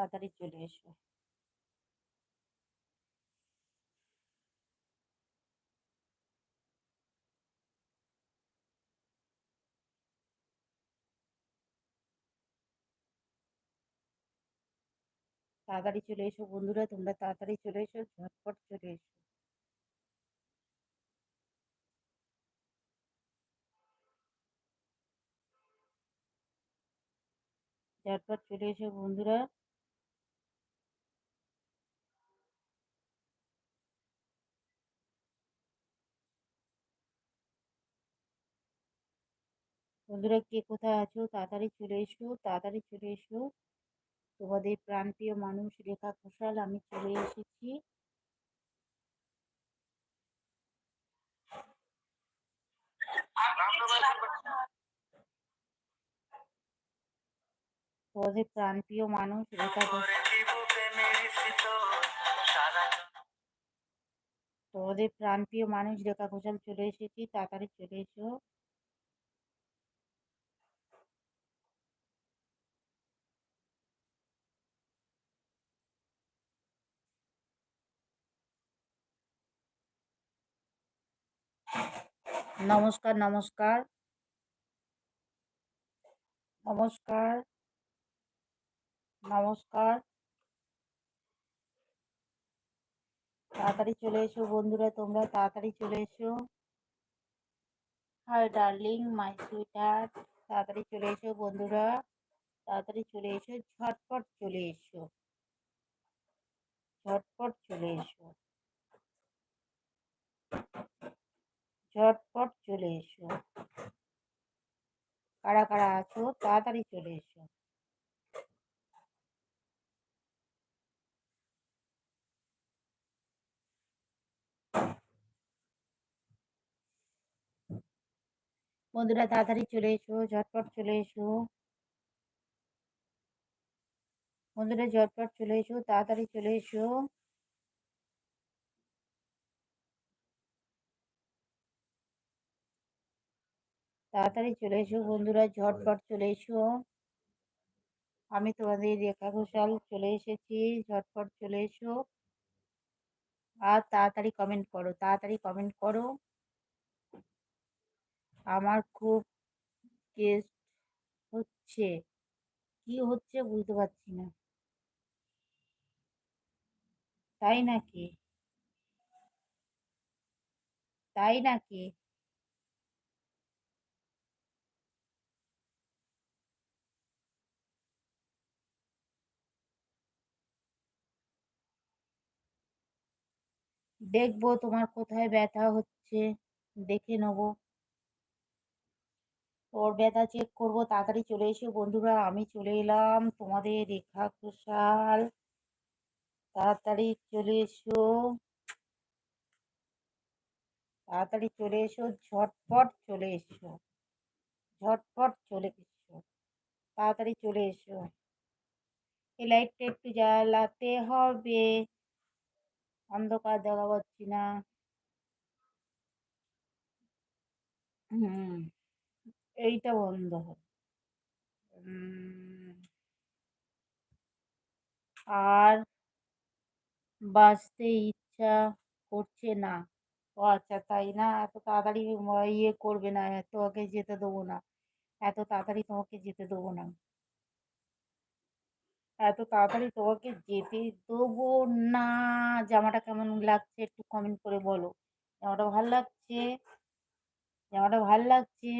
তাড়াতাড়ি চলে এসো। তাড়াতাড়ি চলে এসো বন্ধুরা, তোমরা তাড়াতাড়ি চলে এসো, ঝটপট চলে এসো। ঝটপট চলে এসো বন্ধুরা। বন্ধুরা কে কোথায় আছো তাড়াতাড়ি চলে এসো, তাড়াতাড়ি চলে এসো। তোমাদের প্রাণপ্রিয় মানুষ রেখা ঘোষাল, আমি চলে এসেছি। তোমাদের প্রাণপ্রিয় মানুষ রেখা ঘোষাল, তোমাদের প্রাণপ্রিয় মানুষ রেখা ঘোষাল চলে এসেছি, তাড়াতাড়ি চলে এসো। নমস্কার নমস্কার নমস্কার নমস্কার। তাড়াতাড়ি চলে এসো বন্ধুরা, তোমরা তাড়াতাড়ি চলে এসো। Hi darling, my sweet heart, তাড়াতাড়ি চলে এসো বন্ধুরা, তাড়াতাড়ি চলে এসো, ঝটপট চলে এসো, ঝটপট চলে এসো, ঝটপট চলে এসো। কারা কারা আছো তাড়াতাড়ি চলে এসো। বন্ধুরা তাড়াতাড়ি চলে এসো, ঝটপট চলে এসো। বন্ধুরা ঝটপট চলে এসো, তাড়াতাড়ি চলে এসো। তাড়াতাড়ি চলে এসো বন্ধুরা, ঝটপট চলে এসো। আমি তোমাদের রেখা ঘোষাল চলে এসেছি, ঝটপট চলে এসো। আর তাড়াতাড়ি কমেন্ট করো, তাড়াতাড়ি কমেন্ট করো। আমার খুব টেস্ট হচ্ছে, কি হচ্ছে বুঝতে পারছি না। তাই নাকি? তাই নাকি? দেখবো তোমার কোথায় ব্যথা হচ্ছে, দেখে নেবো। ওর ব্যথা চেক করবো, তাড়াতাড়ি চলে এসো বন্ধুরা, আমি চলে এলাম তোমাদের রেখা ঘোষাল, তাড়াতাড়ি চলে এসো, তাড়াতাড়ি চলে এসো, ঝটপট চলে এসো, ঝটপট চলে এসো, তাড়াতাড়ি চলে এসো। এই লাইটটা একটু জ্বালাতে হবে, অন্ধকার দেখা পাচ্ছি না। হুম, এইটা বন্ধ হবে। উম, আর বাঁচতে ইচ্ছা করছে না। ও আচ্ছা তাই না, এত তাড়াতাড়ি ইয়ে করবে না, তোমাকে যেতে দেবো না, এত তাড়াতাড়ি তোমাকে যেতে দেবো না, এত তাড়াতাড়ি তোমাকে যেতে দেবো না। জামাটা কেমন লাগছে একটু কমেন্ট করে বলো। জামাটা ভাল লাগছে, জামাটা ভাল লাগছে।